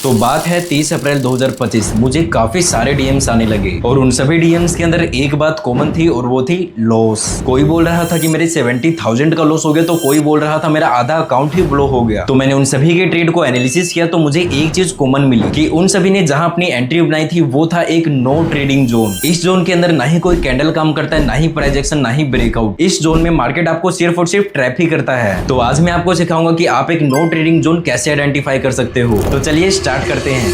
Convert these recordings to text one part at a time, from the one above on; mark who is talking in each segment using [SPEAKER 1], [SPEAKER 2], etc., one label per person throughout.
[SPEAKER 1] तो बात है 30 अप्रैल 2025। मुझे काफी सारे डीएम्स आने लगे और उन सभी डीएम्स के अंदर एक बात कॉमन थी और वो थी लॉस। कोई बोल रहा था कि मेरे 70,000 का लॉस हो गया, तो कोई बोल रहा था मेरा आधा अकाउंट ही ब्लो हो गया। तो मैंने उन सभी के ट्रेड को एनालिसिस किया तो मुझे एक चीज कॉमन मिली कि उन सभी ने जहां अपनी एंट्री बनाई थी वो था एक नो ट्रेडिंग जोन। इस जोन के अंदर ना ही कोई कैंडल काम करता है, ना ही प्राइस एक्शन, ना ही ब्रेकआउट। इस जोन में मार्केट आपको सिर्फ और सिर्फ ट्रैप ही करता है। तो आज मैं आपको सिखाऊंगा कि आप एक नो ट्रेडिंग जोन कैसे आइडेंटिफाई कर सकते हो। तो चलिए स्टार्ट करते हैं।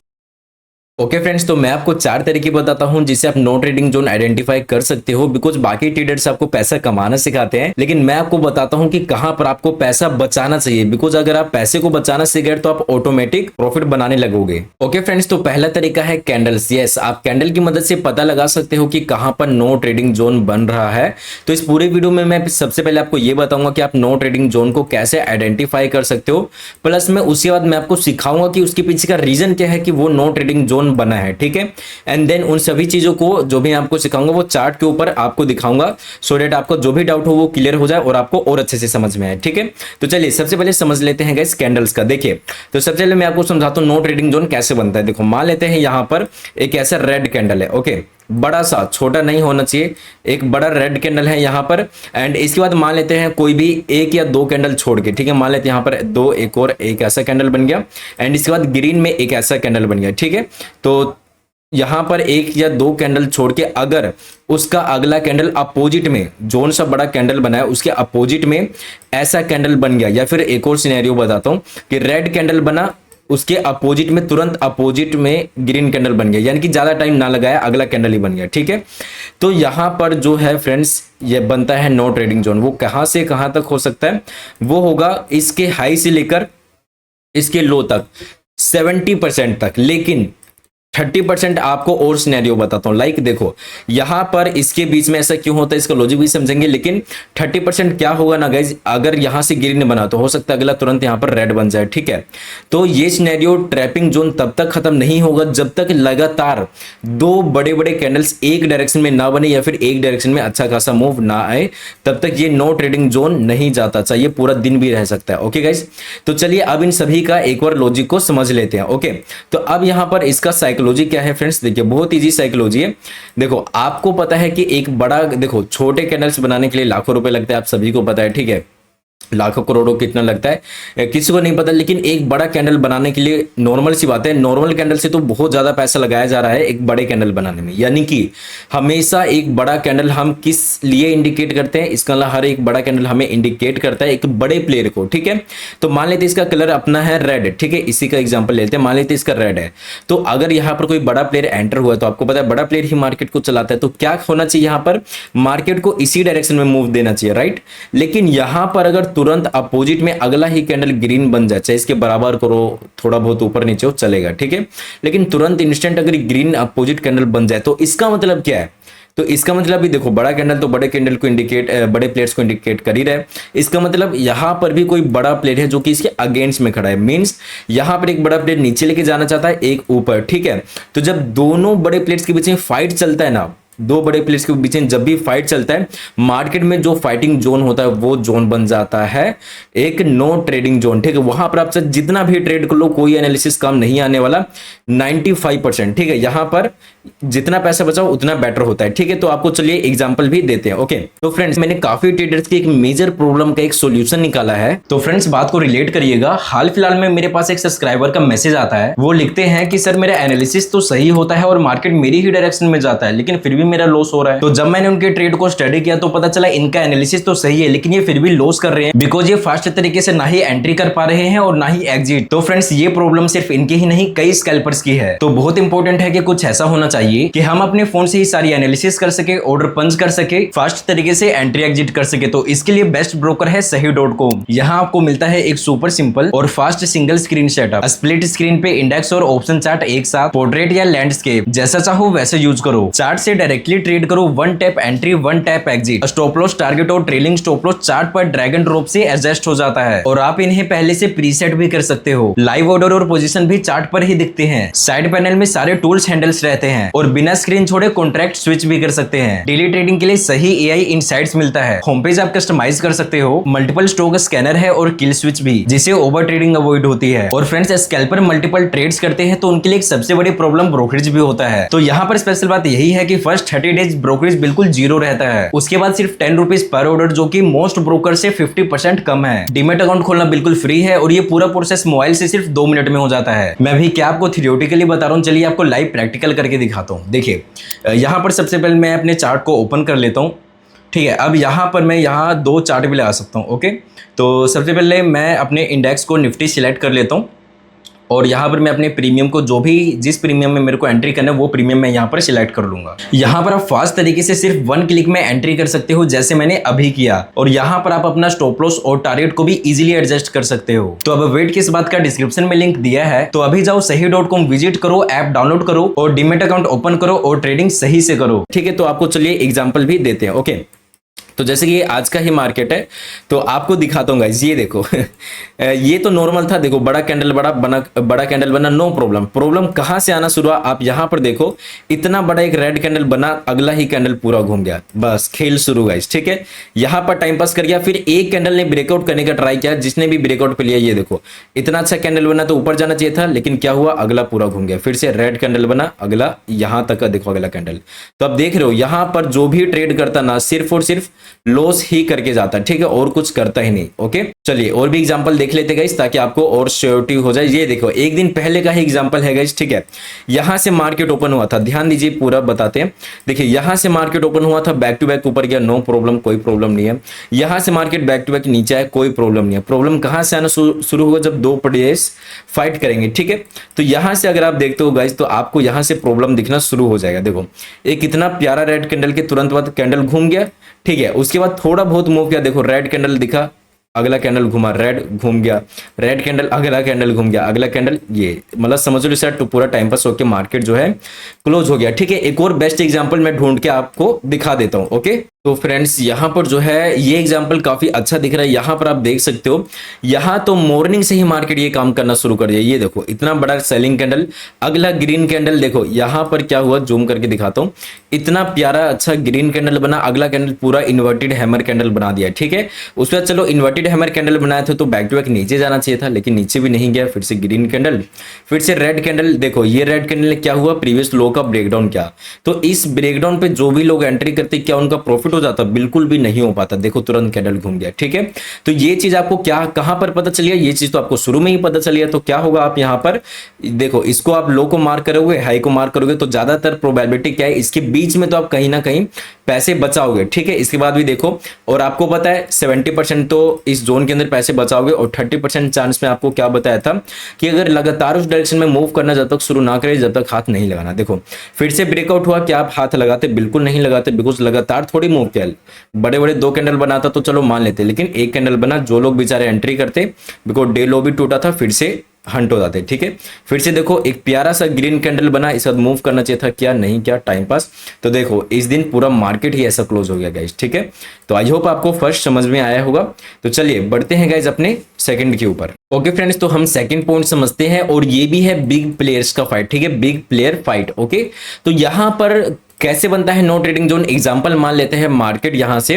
[SPEAKER 1] ओके फ्रेंड्स, तो मैं आपको 4 तरीके बताता हूं जिससे आप नो ट्रेडिंग जोन आइडेंटिफाई कर सकते हो। बिकॉज बाकी ट्रेडर्स आपको पैसा कमाना सिखाते हैं, लेकिन मैं आपको बताता हूं कि कहां पर आपको पैसा बचाना चाहिए। बिकॉज अगर आप पैसे को बचाना सीख गए तो आप ऑटोमेटिक प्रॉफिट बनाने लगोगे। ओके फ्रेंड्स, तो पहला तरीका है कैंडल्स। यस, आप कैंडल की मदद से पता लगा सकते हो कि कहां पर नो ट्रेडिंग जोन बन रहा है। तो इस पूरे वीडियो में मैं सबसे पहले आपको यह बताऊंगा कि आप नो ट्रेडिंग जोन को कैसे आइडेंटिफाई कर सकते हो। प्लस में उसके बाद मैं आपको सिखाऊंगा कि उसके पीछे का रीजन क्या है कि वो नो ट्रेडिंग जोन बना है। ठीक है, एंड देन उन सभी चीजों को जो भी आपको सिखाऊंगा वो चार्ट के ऊपर आपको दिखाऊंगा, सो दैट आपको जो भी डाउट हो वो क्लियर हो जाए और आपको और अच्छे से समझ में आए। ठीक है, तो चलिए सबसे पहले समझ लेते हैं गाइस कैंडल्स का। देखिए, तो सबसे पहले मैं आपको समझाता हूं नो ट्रेडिंग जोन कैसे बनता है। देखो, मान लेते हैं यहां पर एक ऐसा रेड कैंडल है। ओके, बड़ा सा, छोटा नहीं होना चाहिए, एक बड़ा रेड कैंडल है यहाँ पर। एंड इसके बाद मान लेते हैं कोई भी एक या दो कैंडल छोड़ के, ठीक है, मान लेते हैं यहाँ पर दो, एक और एक ऐसा कैंडल बन गया। एंड इसके बाद ग्रीन में एक ऐसा कैंडल बन गया। ठीक है, तो यहां पर एक या दो कैंडल छोड़ के अगर उसका अगला कैंडल अपोजिट में, जोन सा बड़ा कैंडल बनाया उसके अपोजिट में ऐसा कैंडल बन गया, या फिर एक और सिनेरियो बताता हूं कि रेड कैंडल बना, उसके अपोजिट में, तुरंत अपोजिट में ग्रीन कैंडल बन गया, यानी कि ज्यादा टाइम ना लगाया अगला कैंडल ही बन गया। ठीक है, तो यहां पर जो है फ्रेंड्स ये बनता है नो ट्रेडिंग जोन। वो कहां से कहां तक हो सकता है? वो होगा इसके हाई से लेकर इसके लो तक, 70% तक। लेकिन 30% आपको और सिनेरियो बताता हूं। लाइक देखो, यहां पर इसके बीच में ऐसा क्यों होता है, इसका लॉजिक भी समझेंगे। लेकिन 30% क्या होगा ना गाइज, अगर यहां से ग्रीन बना तो हो सकता है अगला तुरंत यहां पर रेड बन जाए। ठीक है, तो ये सिनेरियो ट्रैपिंग जोन तब तक खत्म नहीं होगा जब तक लगातार दो बड़े बड़े कैंडल्स एक डायरेक्शन में ना बने या फिर एक डायरेक्शन में अच्छा खासा मूव ना आए, तब तक ये नो ट्रेडिंग जोन नहीं जाता। चाहिए पूरा दिन भी रह सकता है। ओके गाइज, तो चलिए अब इन सभी का एक बार लॉजिक को समझ लेते हैं। ओके, तो अब यहां पर इसका साइकिल साइकोलॉजी क्या है फ्रेंड्स? देखिए, बहुत इजी साइकोलॉजी है। देखो, आपको पता है कि एक बड़ा, देखो, छोटे कैंडल्स बनाने के लिए लाखों रुपए लगते हैं, आप सभी को पता है। ठीक है, लाखों करोड़ों कितना लगता है किसी को नहीं पता, लेकिन एक बड़ा कैंडल बनाने के लिए नॉर्मल सी बात है, नॉर्मल कैंडल से तो बहुत ज्यादा पैसा लगाया जा रहा है एक बड़े कैंडल बनाने में। यानी कि हमेशा एक बड़ा कैंडल हम किस लिए इंडिकेट करते हैं? इसका हर एक बड़ा कैंडल हमें इंडिकेट करता है एक बड़े प्लेयर को। ठीक है, तो मान लेते इसका कलर अपना है रेड। ठीक है, इसी का एग्जाम्पल लेते हैं, मान लेते इसका रेड है। तो अगर यहाँ पर कोई बड़ा प्लेयर एंटर हुआ है तो आपको पता है बड़ा प्लेयर ही मार्केट को चलाता है, तो क्या होना चाहिए? यहाँ पर मार्केट को इसी डायरेक्शन में मूव देना चाहिए, राइट। लेकिन यहां पर अगर तुरंत अपोजिट में अगला ही कैंडल ग्रीन बन जाए, चाहे इसके बराबर करो, थोड़ा बहुत ऊपर नीचे हो चलेगा। ठीक है, लेकिन तुरंत इंस्टेंट अगर ग्रीन अपोजिट कैंडल बन जाए तो इसका मतलब क्या है? तो इसका मतलब भी देखो, बड़ा कैंडल तो बड़े कैंडल को इंडिकेट, बड़े प्लेयर्स को इंडिकेट कर ही रहा है। इसका मतलब यहां पर भी कोई बड़ा प्लेयर है जो कि इसके अगेंस्ट में खड़ा है। मींस यहां पर एक बड़ा प्लेयर नीचे लेके जाना चाहता है, एक ऊपर। ठीक है, तो जब दोनों बड़े प्लेयर्स के बीच में फाइट चलता है ना, दो बड़े प्लेयर्स के बीच में जब भी फाइट चलता है, मार्केट में जो फाइटिंग जोन होता है वो जोन बन जाता है एक नो ट्रेडिंग जोन। ठीक है, वहां पर आपसे जितना भी ट्रेड कर लो कोई एनालिसिस काम नहीं आने वाला, 95%। ठीक है, यहां पर जितना पैसा बचाओ उतना बेटर होता है। ठीक है, तो आपको चलिए एग्जांपल भी देते हैं। ओके, तो फ्रेंड्स, मैंने काफी ट्रेडर्स की एक मेजर प्रॉब्लम का एक सॉल्यूशन निकाला है। तो फ्रेंड्स, बात को रिलेट करिएगा। हाल फिलहाल में मेरे पास एक सब्सक्राइबर का मैसेज आता है, वो लिखते हैं कि सर मेरा एनालिसिस तो सही होता है और मार्केट मेरी ही डायरेक्शन में जाता है, लेकिन फिर भी मेरा लॉस हो रहा है। तो जब मैंने उनके ट्रेड को स्टडी किया तो पता चला इनका एनालिसिस तो सही है, लेकिन ये फिर भी लॉस कर रहे हैं, बिकॉज ये फास्ट तरीके से ना ही एंट्री कर पा रहे हैं और ना ही एग्जिट। तो फ्रेंड्स, ये प्रॉब्लम सिर्फ इनकी ही नहीं, कई स्कैल्पर्स की है। तो बहुत इंपॉर्टेंट है कि कुछ ऐसा होना चाहिए कि हम अपने फोन से ही सारी एनालिसिस कर सके, ऑर्डर पंच कर सके, फास्ट तरीके से एंट्री एग्जिट कर सके। तो इसके लिए बेस्ट ब्रोकर है सही.com। यहाँ आपको मिलता है एक सुपर सिंपल और fast single screen setup, split screen पे इंडेक्स और ऑप्शन चार्ट एक साथ, पोर्ट्रेट या लैंडस्केप, जैसा चाहो वैसे यूज करो। चार्ट से डायरेक्ट डायरेक्टली ट्रेड करो, one tap entry one tap exit. Stop loss, target और ट्रेलिंग स्टॉप लॉस चार्ट पर ड्रैग एंड ड्रॉप से एडजस्ट हो जाता है और आप इन्हें पहले से प्रीसेट भी कर सकते हो। लाइव ऑर्डर और पोजीशन भी चार्ट पर ही दिखते हैं। साइड पैनल में सारे टूल्स हैंडल्स रहते हैं और बिना स्क्रीन छोड़े कॉन्ट्रैक्ट स्विच भी कर सकते हैं। डेली ट्रेडिंग के लिए सही एआई इनसाइट्स मिलता है। होम पेज आप कस्टमाइज कर सकते हो। मल्टीपल स्टॉक स्कैनर है और किल स्विच भी, जिससे ओवर ट्रेडिंग अवॉइड होती है। और फ्रेंड्स, स्कैल्पर मल्टीपल ट्रेड्स करते हैं तो उनके लिए एक सबसे बड़ी प्रॉब्लम ब्रोकरेज भी होता है। तो यहाँ पर स्पेशल बात यही है कि फर्स्ट 30 डेज ब्रोकरेज बिल्कुल जीरो रहता है। उसके बाद सिर्फ 10 रुपीज पर ऑर्डर, जो कि मोस्ट ब्रोकर से 50% कम है। डीमेट अकाउंट खोलना बिल्कुल फ्री है और ये पूरा प्रोसेस मोबाइल से सिर्फ 2 मिनट में हो जाता है। मैं भी क्या आपको थियोरेटिकली बता रहा हूँ, चलिए आपको लाइव प्रैक्टिकल करके दिखाता हूँ। देखिए, यहाँ पर सबसे पहले मैं अपने चार्ट को ओपन कर लेता हूँ। ठीक है, अब यहाँ पर मैं यहाँ 2 चार्ट भी लगा सकता हूँ। ओके, तो सबसे पहले मैं अपने इंडेक्स को निफ्टी सिलेक्ट कर लेता हूँ और यहाँ पर मैं अपने प्रीमियम को, जो भी जिस प्रीमियम में मेरे को एंट्री करना है वो प्रीमियम मैं यहाँ पर सिलेक्ट कर लूंगा। यहाँ पर आप फास्ट तरीके से सिर्फ 1 क्लिक में एंट्री कर सकते हो, जैसे मैंने अभी किया। और यहाँ पर आप अपना स्टॉप लॉस और टारगेट को भी इजीली एडजस्ट कर सकते हो। तो अब वेट किस बात का, डिस्क्रिप्शन में लिंक दिया है, तो अभी जाओ सही.com विजिट करो, ऐप डाउनलोड करो और डीमेट अकाउंट ओपन करो और ट्रेडिंग सही से करो। ठीक है, तो आपको चलिए एग्जाम्पल भी देते हैं। ओके, तो जैसे कि ये आज का ही मार्केट है तो आपको दिखाता हूँ गाइस। ये देखो ये तो नॉर्मल था। देखो बड़ा कैंडल बड़ा कैंडल बना, नो प्रॉब्लम। प्रॉब्लम कहाँ से आना शुरू हुआ, आप यहाँ पर देखो, इतना बड़ा एक रेड कैंडल बना, अगला ही कैंडल पूरा घूम गया, बस खेल शुरू गाइस। ठीक है, यहाँ पर टाइम पास कर गया। फिर एक कैंडल ने ब्रेकआउट करने का ट्राई किया, जिसने भी ब्रेकआउट पे लिया, ये देखो इतना अच्छा कैंडल बना तो ऊपर जाना चाहिए था, लेकिन क्या हुआ, अगला पूरा घूम गया। फिर से रेड कैंडल बना, अगला यहाँ तक का देखो अगला कैंडल। तो आप देख रहे हो यहाँ पर जो भी ट्रेड करता ना, सिर्फ और सिर्फ लॉस ही करके जाता है। ठीक है, और कुछ करता ही नहीं। ओके, चलिए और भी एग्जांपल देख लेते गाइस, ताकि आपको और श्योरिटी हो जाए। ये देखो एक दिन पहले का ही एग्जांपल है गाइस। ठीक है, यहां से मार्केट ओपन हुआ था, ध्यान दीजिए पूरा बताते हैं। देखिए यहां से मार्केट ओपन हुआ था, बैक टू बैक ऊपर गया, नो प्रॉब्लम, कोई प्रॉब्लम नहीं है। यहां से मार्केट बैक टू बैक नीचे आया, कोई प्रॉब्लम नहीं है। प्रॉब्लम कहां से आना शुरू होगा, जब 2 डेज फाइट करेंगे। ठीक है, तो यहां से अगर आप देखते हो गाइस, तो आपको यहां से प्रॉब्लम दिखना शुरू हो जाएगा। देखो एक इतना प्यारा रेड कैंडल के तुरंत बाद कैंडल घूम गया। ठीक है, उसके बाद थोड़ा बहुत मूव किया, देखो रेड कैंडल दिखा, अगला कैंडल घुमा, रेड घूम गया, रेड कैंडल, अगला कैंडल घूम गया, अगला कैंडल, ये मतलब समझ लो सर, तो पूरा टाइम पास होकर मार्केट जो है क्लोज हो गया। ठीक है, एक और बेस्ट एग्जांपल मैं ढूंढ के आपको दिखा देता हूं। ओके, तो फ्रेंड्स यहाँ पर जो है ये एग्जांपल काफी अच्छा दिख रहा है। यहाँ पर आप देख सकते हो, यहाँ तो मॉर्निंग से ही मार्केट ये काम करना शुरू कर दिया। ये देखो इतना बड़ा सेलिंग कैंडल, अगला ग्रीन कैंडल, देखो यहाँ पर क्या हुआ, जूम करके दिखाता हूँ, इतना प्यारा अच्छा ग्रीन कैंडल बना, अगला कैंडल पूरा इन्वर्टेड हैमर कैंडल बना दिया। ठीक है, उसके बाद चलो इन्वर्टेड हैमर कैंडल बनाए थे तो बैक टू बैक नीचे जाना चाहिए था, लेकिन नीचे भी नहीं गया। फिर से ग्रीन कैंडल, फिर से रेड कैंडल, देखो ये रेड कैंडल ने क्या हुआ, प्रीवियस लो का ब्रेकडाउन किया। तो इस ब्रेकडाउन पे जो भी लोग एंट्री करते, क्या उनका प्रॉफिट हो जाता, बिल्कुल भी नहीं हो पाता। देखो तुरंत कैंडल घूम गया। ठीक है, तो ये चीज आपको क्या कहां पर पता चलिए, ये चीज तो आपको शुरू में ही पता चलिए। तो क्या होगा, आप यहां पर देखो, इसको आप लो को मार्क करोगे, हाई को मार्क करोगे, तो ज्यादातर प्रोबेबिलिटी क्या है, इसके बीच में तो आप कहीं ना कहीं पैसे बचाओगे। ठीक है, इसके बाद भी देखो, और आपको पता है 70% तो इस जोन के अंदर पैसे बचाओगे, और 30% चांस में आपको क्या बताया था कि अगर लगातार उस डायरेक्शन में मूव करना, जब तक शुरू ना करे, जब तक हाथ नहीं लगाना। देखो फिर से ब्रेकआउट हुआ, क्या आप हाथ लगाते, बिल्कुल नहीं लगाते, बिकॉज लगातार थोड़ी मूव किया। बड़े बड़े 2 कैंडल बनाता तो चलो मान लेते, लेकिन एक कैंडल बना, जो लोग बेचारे एंट्री करते, बिकॉज डे लो भी टूटा था, फिर से हंट हो जाते। ठीक है, फिर से देखो एक प्यारा सा ग्रीन कैंडल बना, इस वक्त मूव करना चाहिए था, क्या नहीं क्या, टाइम पास। तो देखो इस दिन पूरा मार्केट ही ऐसा क्लोज हो गया गाइस। ठीक है, तो आई होप आपको फर्स्ट समझ में आया होगा। तो चलिए बढ़ते हैं गाइस अपने सेकंड के ऊपर। ओके फ्रेंड्स, तो हम सेकंड पॉइंट समझते हैं, और ये भी है बिग प्लेयर्स का फाइट। ठीक है, बिग प्लेयर फाइट। ओके, तो यहां पर कैसे बनता है नो ट्रेडिंग जोन, एग्जांपल मान लेते हैं, मार्केट यहां से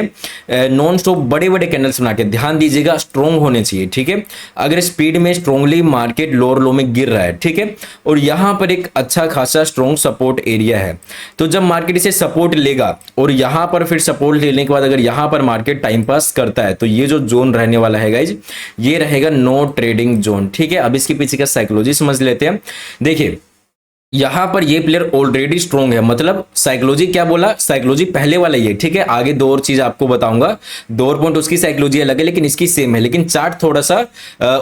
[SPEAKER 1] नॉन स्टॉप बड़े बड़े कैंडल्स बना के, ध्यान दीजिएगा स्ट्रॉन्ग होने चाहिए। ठीक है, अगर स्पीड में स्ट्रॉन्गली मार्केट लोअर लो में गिर रहा है, ठीक है, और यहां पर एक अच्छा खासा स्ट्रॉन्ग सपोर्ट एरिया है, तो जब मार्केट इसे सपोर्ट लेगा और यहां पर फिर सपोर्ट लेने के बाद अगर यहां पर मार्केट टाइम पास करता है, तो ये जो जोन रहने वाला है गाइज, ये रहेगा नो ट्रेडिंग जोन। ठीक है, अब इसके पीछे का साइकोलॉजी समझ लेते हैं। देखिए यहां पर ये प्लेयर ऑलरेडी स्ट्रॉन्ग है, मतलब साइकोलॉजी क्या बोला, साइकोलॉजी पहले वाला ये। ठीक है, आगे 2 और चीज आपको बताऊंगा, 2 और पॉइंट, उसकी साइकोलॉजी अलग है लेकिन इसकी सेम है, लेकिन चार्ट थोड़ा सा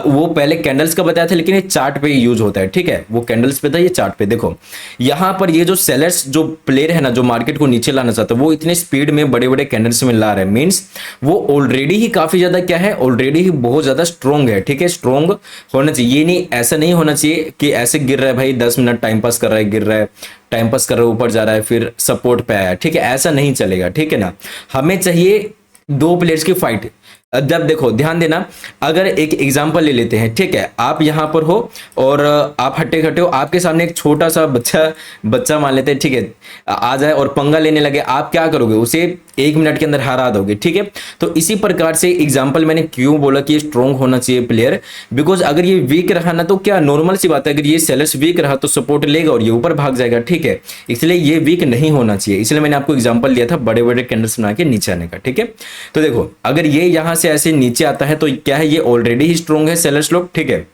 [SPEAKER 1] वो पहले कैंडल्स का बताया था, लेकिन ये चार्ट पे यूज होता है। ठीक है, वो कैंडल्स पे था, ये चार्ट पे। देखो यहां पर ये जो सेलर्स जो प्लेयर है ना, जो मार्केट को नीचे लाना चाहता है, वो इतने स्पीड में बड़े बड़े कैंडल्स में ला रहे हैं, मीन्स वो ऑलरेडी ही काफी ज्यादा क्या है, ऑलरेडी ही बहुत ज्यादा स्ट्रॉन्ग है। ठीक है, स्ट्रॉन्ग होना चाहिए, ये नहीं, ऐसा नहीं होना चाहिए कि ऐसे गिर रहा है भाई 10 मिनट टाइम पास कर रहा है, गिर रहा है, टाइम पास कर रहा है, ऊपर जा रहा है, फिर सपोर्ट पे आया, ठीक है, ऐसा नहीं चलेगा, ठीक है ना। हमें चाहिए दो प्लेयर्स की फाइट। जब देखो ध्यान देना, अगर एक एग्जांपल ले लेते हैं, ठीक है, आप यहाँ पर हो और आप हट्टे खट्टे हो, आपके सामने एक छोटा सा बच्चा मान लेते हैं, ठीक है, आ जाए और पंगा लेने लगे, आप क्या करोगे, उसे 1 मिनट के अंदर हरा दोगे, ठीक है। तो इसी प्रकार से एग्जाम्पल मैंने क्यों बोला कि स्ट्रॉन्ग होना चाहिए प्लेयर, बिकॉज अगर ये वीक रहा ना तो क्या नॉर्मल सी बात है, अगर ये सेलर्स वीक रहा तो सपोर्ट लेगा और ये ऊपर भाग जाएगा, ठीक है, इसलिए ये वीक नहीं होना चाहिए। इसलिए मैंने आपको एग्जाम्पल दिया था बड़े बड़े कैंडल्स बना के नीचे आने का, ठीक है। तो देखो अगर ये यहाँ से ऐसे नीचे आता है तो क्या है, ये ऑलरेडी ही स्ट्रॉन्ग है सेलर्स लोग, ठीक है,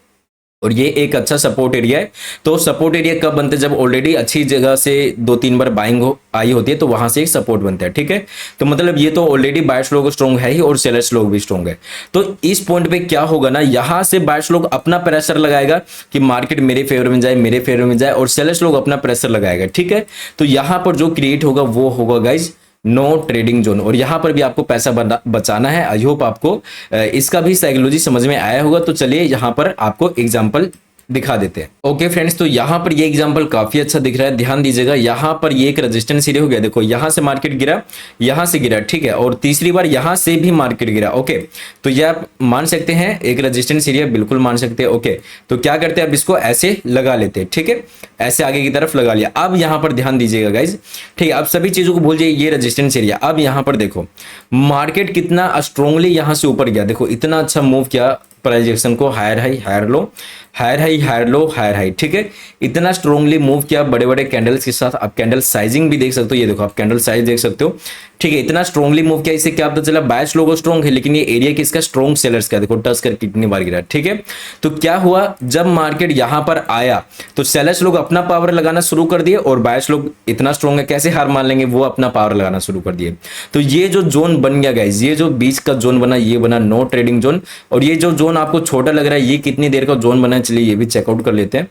[SPEAKER 1] और ये एक अच्छा सपोर्ट एरिया है। तो सपोर्ट एरिया कब बनते हैं, जब ऑलरेडी अच्छी जगह से 2-3 बार बाइंग आई होती है तो वहां से एक सपोर्ट बनता है, ठीक है। तो मतलब ये तो ऑलरेडी बायर्स लोग स्ट्रॉन्ग है ही और सेलर्स लोग भी स्ट्रॉन्ग है। तो इस पॉइंट पे क्या होगा ना, यहां से बायर्स लोग अपना प्रेशर लगाएगा कि मार्केट मेरे फेवर में जाए, मेरे फेवर में जाए, और सेलर्स लोग अपना प्रेशर लगाएगा, ठीक है। तो यहां पर जो क्रिएट होगा वो होगा गाइज नो ट्रेडिंग जोन, और यहां पर भी आपको पैसा बचाना है। आई होप आपको इसका भी साइकोलॉजी समझ में आया होगा। तो चलिए यहां पर आपको एग्जांपल दिखा देते हैं। ओके फ्रेंड्स, तो यहां पर ये एग्जांपल काफी अच्छा दिख रहा है, ध्यान दीजिएगा। यहां पर ये एक रेजिस्टेंस एरिया हो गया, देखो यहां से मार्केट गिरा, यहां से गिरा, ठीक है, और तीसरी बार यहां से भी मार्केट गिरा। ओके, तो ये आप मान सकते हैं एक रेजिस्टेंस एरिया, बिल्कुल मान सकते हैं। ओके, तो क्या करते हैं, अब इसको ऐसे लगा लेते हैं, ठीक है, ऐसे आगे की तरफ लगा लिया। अब यहां पर ध्यान दीजिएगा गाइज, ठीक है, अब सभी चीजों को भूल जाइए, ये रेजिस्टेंस एरिया। अब यहां पर देखो मार्केट कितना स्ट्रांगली यहां से ऊपर गया, देखो इतना अच्छा मूव किया प्राइस एक्शन को, higher high higher low, higher high higher low, higher high, ठीक है, इतना स्ट्रांगली मूव किया बड़े बड़े कैंडल्स के साथ। आप कैंडल साइजिंग भी देख सकते हो, ये देखो आप कैंडल साइज देख सकते हो, ठीक है, इतना स्ट्रांगली मूव किया। इससे क्या पता चला, बायर्स लोगों स्ट्रॉन्ग है, लेकिन ये एरिया किसका, स्ट्रॉन्ग सेलर्स का। देखो टच कर कितनी बार गिरा, ठीक है। तो क्या हुआ, जब मार्केट यहां पर आया तो सेलर्स लोग अपना पावर लगाना शुरू कर दिए और बायर्स लोग इतना स्ट्रॉन्ग है, कैसे हार मान लेंगे, वो अपना पावर लगाना शुरू कर दिए। तो ये जो जोन बन गया गाइज, ये जो बीच का जोन बना, ये बना नो ट्रेडिंग जोन। और ये जो जोन आपको छोटा लग रहा है, ये कितनी देर का जोन बना है, चलिए ये भी चेकआउट कर लेते हैं।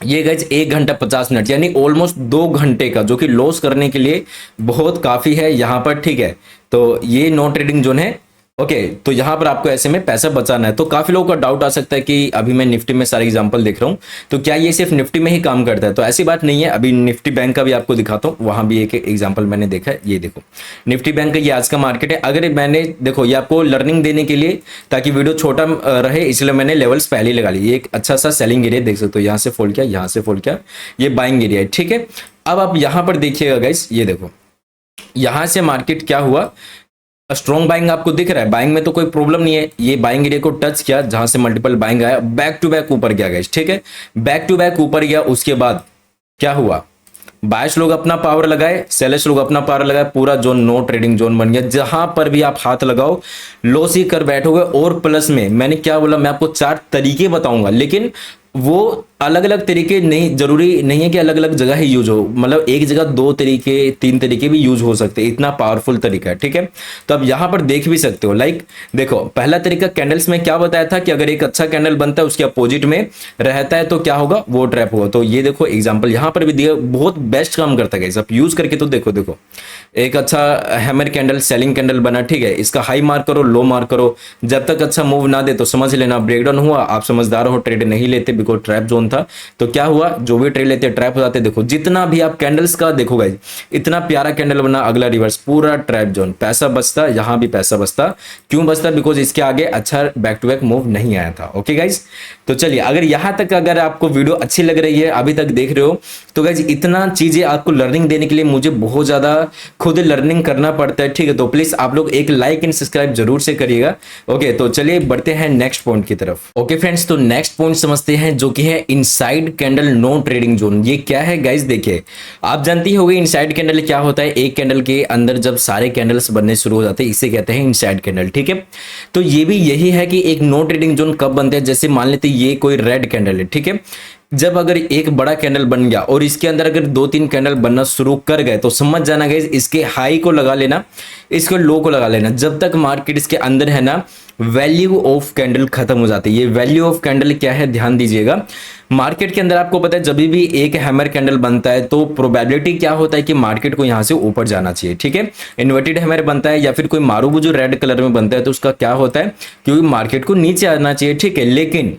[SPEAKER 1] ये गाइज 1 घंटा 50 मिनट, यानी ऑलमोस्ट 2 घंटे का, जो कि लॉस करने के लिए बहुत काफी है यहां पर, ठीक है। तो ये नो ट्रेडिंग जोन है। ओके, तो यहां पर आपको ऐसे में पैसा बचाना है। तो काफी लोगों का डाउट आ सकता है कि अभी मैं निफ्टी में सारे एग्जांपल देख रहा हूं, तो क्या ये सिर्फ निफ्टी में ही काम करता है, तो ऐसी बात नहीं है। अभी निफ्टी बैंक का भी आपको दिखाता हूं, वहां भी एक एग्जांपल मैंने देखा है, ये देखो निफ्टी बैंक का ये आज का मार्केट है। अगर मैंने देखो ये आपको लर्निंग देने के लिए, ताकि वीडियो छोटा रहे, इसलिए मैंने लेवल्स पहले ही लगा लिए। एक अच्छा सा सेलिंग एरिया देख सकते हो, यहां से फोल्ड किया, यहां से फोल्ड किया, ये बाइंग एरिया है, ठीक है। अब आप यहां पर देखिएगा गाइस, ये देखो यहां से मार्केट क्या हुआ, स्ट्रॉन्ग बाइंग आपको दिख रहा है, बाइंग में तो कोई प्रॉब्लम नहीं है। ये बाइंग एरिया को टच किया, जहां से मल्टीपल बाइंग आया, बैक टू बैक ऊपर गया गाइस, ठीक है, बैक टू बैक ऊपर गया। उसके बाद क्या हुआ, बायर्स लोग अपना पावर लगाए, सेलर्स लोग अपना पावर लगाए, पूरा जोन नो ट्रेडिंग जोन बन गया। जहां पर भी आप हाथ लगाओ लॉस ही कर बैठोगे। और प्लस में मैंने क्या बोला, मैं आपको 4 तरीके बताऊंगा, लेकिन वो अलग अलग तरीके नहीं, जरूरी नहीं है कि अलग अलग जगह ही यूज हो, मतलब एक जगह 2 तरीके 3 तरीके भी यूज हो सकते हैं, इतना पावरफुल तरीका है, ठीक है। तो अब यहां पर देख भी सकते हो, लाइक देखो पहला तरीका कैंडल्स में क्या बताया था कि अगर एक अच्छा कैंडल बनता है उसके अपोजिट में रहता है तो क्या होगा, वो ट्रैप होगा। तो ये देखो एग्जाम्पल यहां पर भी दिया, बहुत बेस्ट काम करता है, आप यूज करके तो देखो। देखो एक अच्छा हैमर कैंडल, सेलिंग कैंडल बना, ठीक है, इसका हाई मार्क करो, लो मार्क करो, जब तक अच्छा मूव ना दे तो समझ लेना ब्रेकडाउन हुआ, आप समझदार हो, ट्रेड नहीं लेते बिकॉज ट्रैप जोन था। तो क्या हुआ, जो भी ट्रेड लेते ट्रैप हो जाते। देखो जितना भी आप कैंडल्स का देखो गाइस, इतना प्यारा कैंडल बना, अगला रिवर्स, पूरा ट्रैप जोन, पैसा बचता, यहां भी पैसा बचता। क्यों बचता, बिकॉज इसके आगे अच्छा बैक टू बैक मूव नहीं आया था। ओके गाइस, तो चलिए अगर यहां तक अगर आपको वीडियो अच्छी लग रही है, अभी तक देख रहे हो, तो गाइस इतना चीजें आपको लर्निंग देने के लिए मुझे बहुत ज्यादा खुद लर्निंग करना पड़ता है, ठीक है। तो प्लीज आप लोग एक लाइक एंड सब्सक्राइब जरूर से करिएगा। ओके, तो चलिए बढ़ते हैं नेक्स्ट पॉइंट की तरफ। ओके फ्रेंड्स, तो नेक्स्ट पॉइंट समझते हैं, जो कि है inside candle no trading zone. ये क्या है गाइस, देखिए आप जानती होंगे इनसाइड कैंडल क्या होता है। एक कैंडल के अंदर जब सारे कैंडल्स बनने शुरू हो जाते हैं, इसे कहते हैं इनसाइड कैंडल, ठीक है। तो ये भी यही है कि एक नो ट्रेडिंग जोन कब बनते हैं, जैसे मान लेते ये कोई रेड कैंडल है, ठीक है। जब अगर एक बड़ा कैंडल बन गया और इसके अंदर अगर 2-3 कैंडल बनना शुरू कर गए, तो समझ जाना गाइस, इसके हाई को लगा लेना, इसके लो को लगा लेना। जब तक मार्केट इसके अंदर है ना, वैल्यू ऑफ कैंडल खत्म हो जाती है। ये वैल्यू ऑफ कैंडल क्या है, ध्यान दीजिएगा। मार्केट के अंदर आपको पता है, जब भी एक हैमर कैंडल बनता है तो प्रोबेबिलिटी क्या होता है कि मार्केट को यहां से ऊपर जाना चाहिए, ठीक है। इन्वर्टेड हैमर बनता है या फिर कोई मारूबू जो रेड कलर में बनता है, तो उसका क्या होता है, क्योंकि मार्केट को नीचे आना चाहिए, ठीक है। लेकिन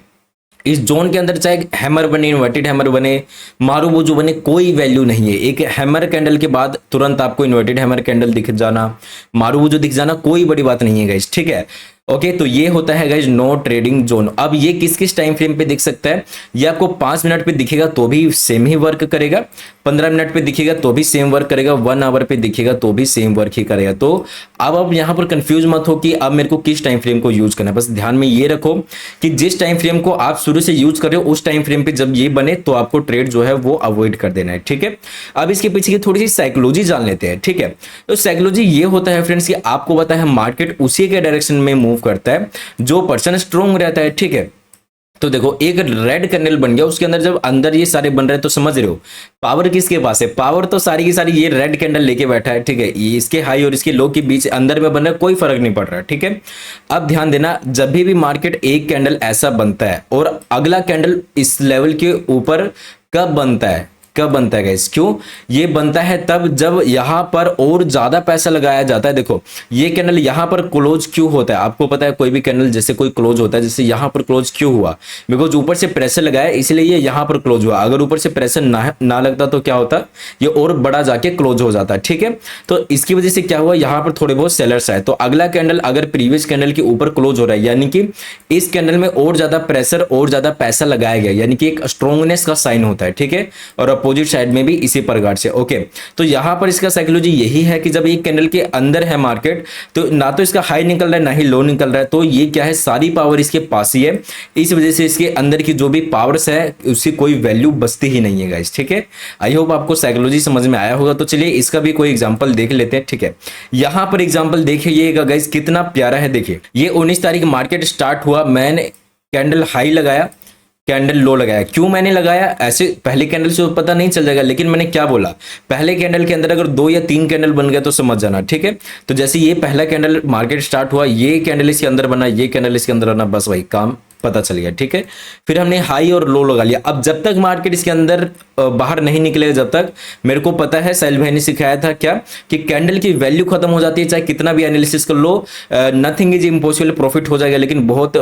[SPEAKER 1] इस जोन के अंदर चाहे हैमर बने, इन्वर्टेड हैमर बने, मारूबुजू बने, कोई वैल्यू नहीं है। एक हैमर कैंडल के बाद तुरंत आपको इन्वर्टेड हैमर कैंडल दिख जाना, मारूबुजू दिख जाना, कोई बड़ी बात नहीं है गाइस, ठीक है। ओके, तो ये होता है गाइज नो ट्रेडिंग जोन। अब ये किस किस टाइम फ्रेम पे दिख सकता है? ये आपको 5 मिनट पे दिखेगा तो भी सेम ही वर्क करेगा, 15 मिनट पे दिखेगा तो भी सेम वर्क करेगा, 1 आवर पे दिखेगा तो भी सेम वर्क ही करेगा। तो अब आप यहाँ पर कंफ्यूज मत हो कि अब मेरे को किस टाइम फ्रेम को यूज करना है। बस ध्यान में ये रखो कि जिस टाइम फ्रेम को आप शुरू से यूज कर रहे हो उस टाइम फ्रेम पे जब ये बने तो आपको ट्रेड जो है वो अवॉइड कर देना है, ठीक है। अब इसके पीछे की थोड़ी सी साइकोलॉजी जान लेते हैं, ठीक है। तो साइकोलॉजी ये होता है फ्रेंड्स कि आपको पता है मार्केट उसी के डायरेक्शन में मूव करता है जो पर्सन स्ट्रोंग रहता है, ठीक है। तो देखो एक रेड कैंडल बन गया, उसके अंदर जब अंदर ये सारे बन रहे हैं तो समझ रहे हो पावर किसके पास है? पावर तो सारी की सारी ये रेड कैंडल लेके बैठा है, ठीक है। ये इसके हाई और इसके लो के बीच अंदर में बन रहा है, कोई फर्क नहीं पड़ रहा है, ठीक है। अब ध्यान देना, जब भी मार्केट एक कैंडल ऐसा बनता है और अगला कैंडल इस लेवल के ऊपर कब बनता है? कब बनता है गाइस? क्यों ये बनता है? तब जब यहां पर और ज्यादा पैसा लगाया जाता है। देखो ये कैंडल यहां पर क्लोज क्यों होता है? आपको पता है कोई भी कैंडल जैसे कोई क्लोज होता है, जैसे यहां पर क्लोज क्यों हुआ? बिकॉज ऊपर से प्रेशर लगाया इसलिए ये यहां पर क्लोज हुआ। अगर ऊपर से प्रेशर ना लगता तो क्या होता? ये और बड़ा जाके क्लोज हो जाता है, ठीक है। तो इसकी वजह से क्या हुआ, यहां पर थोड़े बहुत सेलर्स आए, तो अगला कैंडल अगर प्रीवियस कैंडल के ऊपर क्लोज हो रहा है यानी कि इस कैंडल में और ज्यादा प्रेशर और ज्यादा पैसा लगाया गया, यानी कि एक स्ट्रोंगनेस का साइन होता है, ठीक है। और अपोजिट साइड में भी इसी प्रकार से, ओके। तो यहां पर इसका साइकोलॉजी यही है कि जब एक कैंडल के अंदर है मार्केट तो ना तो इसका हाई निकल रहा है ना ही लो निकल रहा है, तो ये क्या है, सारी पावर इसके पास ही है। इस वजह से इसके अंदर की जो भी पावर्स है उसकी कोई वैल्यू बचती ही नहीं है गाइस, ठीक है। आई होप आपको साइकोलॉजी समझ में आया होगा। तो चलिए इसका भी कोई एग्जांपल देख लेते हैं, ठीक है। यहां पर एग्जांपल देखिएगा गाइस कितना प्यारा है। देखिए ये 19 तारीख मार्केट स्टार्ट हुआ, मैंने कैंडल हाई लगाया, कैंडल लो लगाया। क्यों मैंने लगाया? ऐसे पहले कैंडल से पता नहीं चल जाएगा, लेकिन मैंने क्या बोला, पहले कैंडल के अंदर अगर 2 या 3 कैंडल बन गए तो समझ जाना, ठीक है। तो जैसे ये पहला कैंडल मार्केट स्टार्ट हुआ, ये कैंडल इसके अंदर बना, ये कैंडल इसके अंदर बना, बस वही काम पता चल गया, ठीक है। फिर हमने हाई और लो लगा लिया। अब जब तक मार्केट इसके अंदर बाहर नहीं निकलेगा, जब तक मेरे को पता है, साहिल भाई ने सिखाया था क्या कि कैंडल की वैल्यू खत्म हो जाती है, चाहे कितना भी एनालिसिस कर लो, नथिंग इज इम्पॉसिबल, प्रॉफिट हो जाएगा, लेकिन बहुत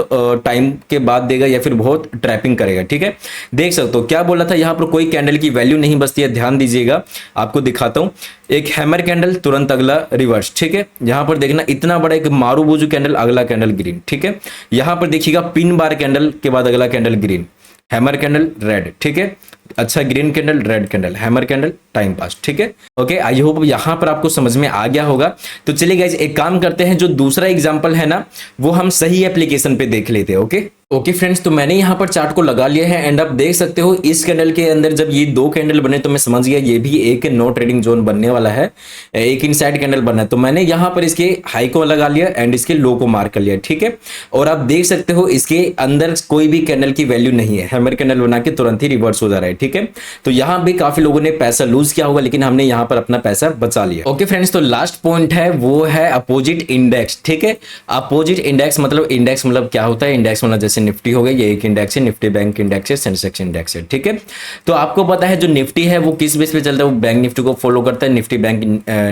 [SPEAKER 1] टाइम के बाद देगा या फिर बहुत ट्रैपिंग करेगा, ठीक है। देख सकते हो क्या बोला था, यहां पर कोई कैंडल की वैल्यू नहीं बचती है। ध्यान दीजिएगा, आपको दिखाता हूं। एक हैमर कैंडल, तुरंत अगला रिवर्स, ठीक है। यहां पर देखना इतना बड़ा एक मारूबुजू कैंडल, अगला कैंडल ग्रीन, ठीक है। यहां पर देखिएगा पिन बार कैंडल के बाद अगला candle green, hammer candle red, ठीक है। अच्छा green candle, red candle, hammer candle, time pass, ठीक है। ओके, आई होप यहां पर आपको समझ में आ गया होगा। तो चलिए गाइस एक काम करते हैं, जो दूसरा एग्जांपल है ना वो हम सही एप्लीकेशन पे देख लेते हैं, ओके। ओके फ्रेंड्स, तो मैंने यहाँ पर चार्ट को लगा लिया है एंड आप देख सकते हो इस कैंडल के अंदर जब ये 2 कैंडल बने तो मैं समझ गया ये भी एक नो ट्रेडिंग जोन बनने वाला है, एक इनसाइड कैंडल बनना है। तो मैंने यहाँ पर इसके हाई को लगा लिया एंड इसके लो को मार्क कर लिया, ठीक है। और आप देख सकते हो इसके अंदर कोई भी कैंडल की वैल्यू नहीं है, हैमर कैंडल बना के तुरंत ही रिवर्स हो जा रहा है, ठीक है। तो यहाँ भी काफी लोगों ने पैसा लूज किया होगा, लेकिन हमने यहाँ पर अपना पैसा बचा लिया। ओके फ्रेंड्स, तो लास्ट पॉइंट है वो है अपोजिट इंडेक्स, ठीक है। अपोजिट इंडेक्स मतलब क्या होता है? इंडेक्स मतलब जैसे निफ्टी हो गया, एक इंडेक्स है, निफ्टी बैंक इंडेक्स है, सेंसेक्स इंडेक्स है, ठीक है। तो आपको पता है जो निफ्टी है वो किस बेस पे चलता है? वो बैंक निफ्टी को फॉलो करता है, निफ्टी बैंक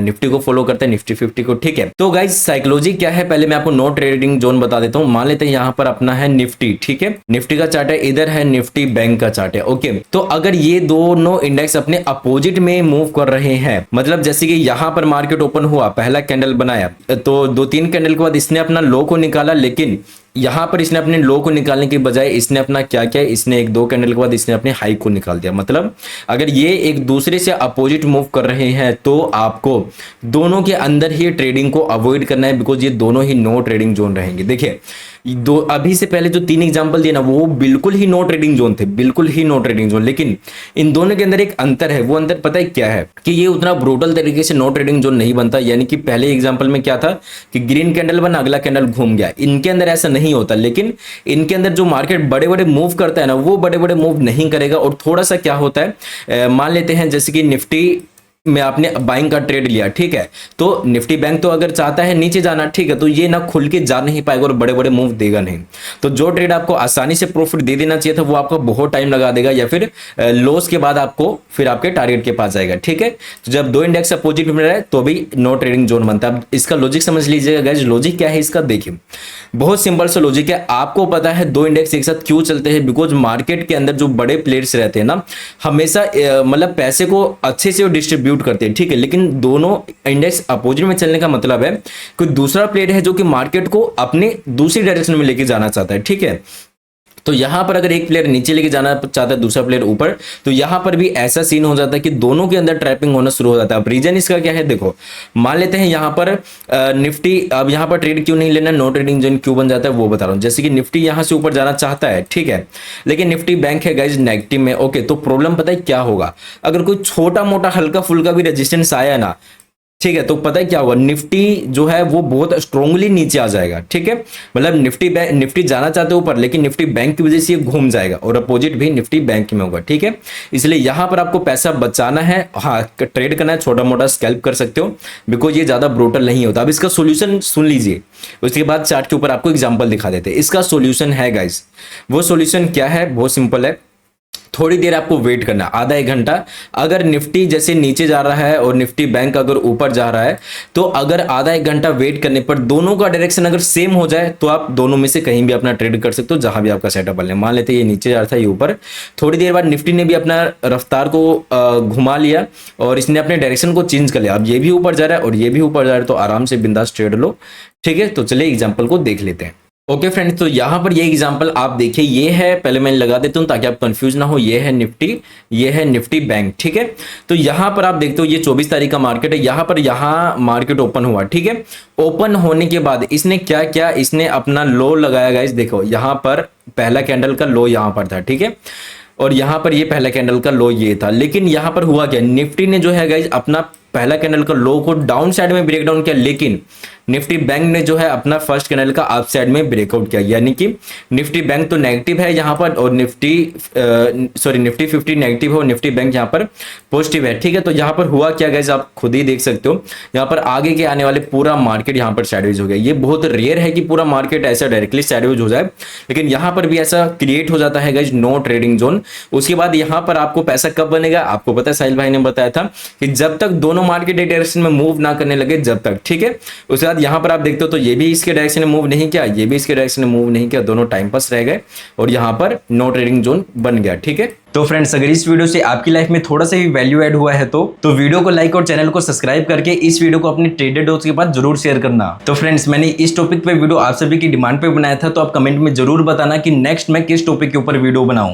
[SPEAKER 1] निफ्टी को फॉलो करता है, निफ्टी 50 को, ठीक है। तो गाइस साइकोलॉजी क्या है पहले मैं आपको नो ट्रेडिंग जोन बता देता हूं। मान लेते हैं यहां पर अपना है निफ्टी, ठीक है, निफ्टी का चार्ट है, इधर है निफ्टी बैंक का चार्ट है, ओके। तो अगर ये दोनों इंडेक्स अपने अपोजिट में मूव कर रहे हैं, मतलब जैसे कि यहां पर मार्केट ओपन हुआ, पहला कैंडल बनाया, तो 2-3 कैंडल के बाद इसने अपना लो को निकाला, लेकिन यहां पर इसने अपने लो को निकालने की बजाय इसने अपना क्या किया, इसने 1-2 कैंडल के बाद इसने अपने हाई को निकाल दिया। मतलब अगर ये एक दूसरे से अपोजिट मूव कर रहे हैं तो आपको दोनों के अंदर ही ट्रेडिंग को अवॉइड करना है, बिकॉज ये दोनों ही नो ट्रेडिंग जोन रहेंगे। देखिए दो अभी से पहले जो 3 एग्जांपल दिए ना वो बिल्कुल ही नो ट्रेडिंग जोन थे, बिल्कुल ही नो ट्रेडिंग जोन, लेकिन इन दोनों के अंदर एक अंतर है। वो अंतर पता है क्या है? कि ये उतना ब्रूटल तरीके से नो ट्रेडिंग जोन नहीं बनता, यानी कि पहले एग्जांपल में क्या था कि ग्रीन कैंडल बना, अगला कैंडल घूम गया, इनके अंदर ऐसा नहीं होता। लेकिन इनके अंदर जो मार्केट बड़े बड़े मूव करता है ना वो बड़े बड़े मूव नहीं करेगा, और थोड़ा सा क्या होता है, मान लेते हैं जैसे कि निफ्टी में आपने बाइंग का ट्रेड लिया, ठीक है, तो निफ्टी बैंक तो अगर चाहता है नीचे जाना, ठीक है, तो ये ना खुल के जा नहीं पाएगा और बड़े बड़े मूव देगा नहीं। तो जो ट्रेड आपको आसानी से प्रॉफिट दे देना चाहिए था वो आपको बहुत टाइम लगा देगा, या फिर लॉस के बाद आपको फिर आपके टारगेट के पास जाएगा, ठीक है। तो जब दो इंडेक्स अपोजिट में रहे तो भी नो ट्रेडिंग जोन बनता है। अब इसका लॉजिक समझ लीजिएगा गाइस, लॉजिक क्या है इसका, देखिए बहुत सिंपल सा लॉजिक है। आपको पता है दो इंडेक्स एक साथ क्यों चलते हैं, बिकॉज मार्केट के अंदर जो बड़े प्लेयर्स रहते हैं ना, हमेशा मतलब पैसे को अच्छे से डिस्ट्रीब्यूट करते हैं, ठीक है, लेकिन दोनों इंडेक्स अपोजिट में चलने का मतलब है कोई दूसरा प्लेयर है जो कि मार्केट को अपने दूसरी डायरेक्शन में लेके जाना चाहता है, ठीक है। तो यहां पर अगर एक प्लेयर नीचे लेके जाना चाहता है, दूसरा प्लेयर ऊपर, तो यहां पर भी ऐसा सीन हो जाता है कि दोनों के अंदर ट्रैपिंग होना शुरू हो जाता है। अब रीजन इसका क्या है, देखो मान लेते हैं यहां पर निफ्टी, अब यहां पर ट्रेड क्यों नहीं लेना, नो ट्रेडिंग जोन क्यों बन जाता है वो बता रहा हूं। जैसे कि निफ्टी यहां से ऊपर जाना चाहता है, ठीक है, लेकिन निफ्टी बैंक है गाइज नेगेटिव में, ओके, तो प्रॉब्लम पता है क्या होगा, अगर कोई छोटा मोटा हल्का फुल्का भी रेजिस्टेंस आया ना, ठीक है, तो पता है क्या होगा, निफ्टी जो है वो बहुत स्ट्रांगली नीचे आ जाएगा, ठीक है, मतलब निफ्टी जाना चाहते ऊपर, लेकिन निफ्टी बैंक की वजह से ये घूम जाएगा और अपोजिट भी निफ्टी बैंक में होगा, ठीक है। इसलिए यहां पर आपको पैसा बचाना है, हाँ ट्रेड करना है, छोटा मोटा स्कैल्प कर सकते हो, बिकॉज ये ज्यादा ब्रूटल नहीं होता। अब इसका सोल्यूशन सुन लीजिए, उसके बाद चार्ट के ऊपर आपको एग्जाम्पल दिखा देते हैं। इसका सोल्यूशन है गाइस, वो सोल्यूशन क्या है, बहुत सिंपल है, थोड़ी देर आपको वेट करना, आधा एक घंटा। अगर निफ्टी जैसे नीचे जा रहा है और निफ्टी बैंक अगर ऊपर जा रहा है, तो अगर आधा एक घंटा वेट करने पर दोनों का डायरेक्शन अगर सेम हो जाए तो आप दोनों में से कहीं भी अपना ट्रेड कर सकते हो, जहां भी आपका सेटअप बने। मान लेते हैं ये नीचे जा रहा था, ये ऊपर, थोड़ी देर बाद निफ्टी ने भी अपना रफ्तार को घुमा लिया और इसने अपने डायरेक्शन को चेंज कर लिया। अब ये भी ऊपर जा रहा है और ये भी ऊपर जा रहा है, तो आराम से बिंदास ट्रेड लो, ठीक है। तो चलिए एग्जाम्पल को देख लेते हैं। ओके फ्रेंड्स, तो यहां पर ये एग्जांपल आप देखिए, ये है, पहले मैं लगा देता हूं ताकि आप कंफ्यूज ना हो, ये है निफ्टी, ये है निफ्टी बैंक, ठीक है। तो यहां पर आप देखते हो ये 24 तारीख का मार्केट है, यहां मार्केट ओपन हुआ, ठीक है। ओपन होने के बाद इसने क्या किया, इसने अपना लो लगाया गाइस, देखो यहां पर पहला कैंडल का लो यहां पर था, ठीक है, और यहां पर ये पहला कैंडल का लो ये था। लेकिन यहां पर हुआ क्या, निफ्टी ने जो है गाइस अपना पहला कैंडल का लो को डाउन साइड में ब्रेक डाउन किया, लेकिन निफ्टी बैंक ने जो है अपना फर्स्ट कैंडल का अप साइड में ब्रेकआउट किया, यानी कि निफ्टी बैंक तो नेगेटिव है यहां पर, और निफ्टी 50 नेगेटिव है और निफ्टी बैंक यहां पर पॉजिटिव है, ठीक है। तो यहां पर हुआ क्या गाइस, आप खुद ही देख सकते हो, यहां पर आगे के आने वाले पूरा मार्केट यहां पर साइडवेज हो गया। ये बहुत रेयर है कि पूरा मार्केट ऐसा डायरेक्टली साइडवेज हो जाए, लेकिन यहां पर भी ऐसा क्रिएट हो जाता है गाइस, नो ट्रेडिंग जोन। उसके बाद यहां पर आपको पैसा कब बनेगा, आपको पता है साहिल भाई ने बताया था कि जब तक दोनों मार्केट एक डायरेक्शन में मूव ना करने लगे, जब तक, ठीक है। उसके बाद यहां पर आप देखते हो तो ये भी इसके डायरेक्शन में मूव नहीं किया, ये भी इसके डायरेक्शन में मूव नहीं किया, दोनों टाइम पास रह गए और यहां पर नो ट्रेडिंग जोन बन गया, ठीक है। तो फ्रेंड्स, अगर इस वीडियो से आपकी लाइफ में थोड़ा सा भी वैल्यू ऐड हुआ है तो वीडियो को लाइक और चैनल को सब्सक्राइब करके इस वीडियो को अपने ट्रेडेड दोस्त के पास जरूर शेयर करना। तो फ्रेंड्स, मैंने इस टॉपिक पे वीडियो आप सभी की डिमांड पे बनाया था, तो आप कमेंट में जरूर बताना कि नेक्स्ट मैं किस टॉपिक के ऊपर वीडियो बनाऊं।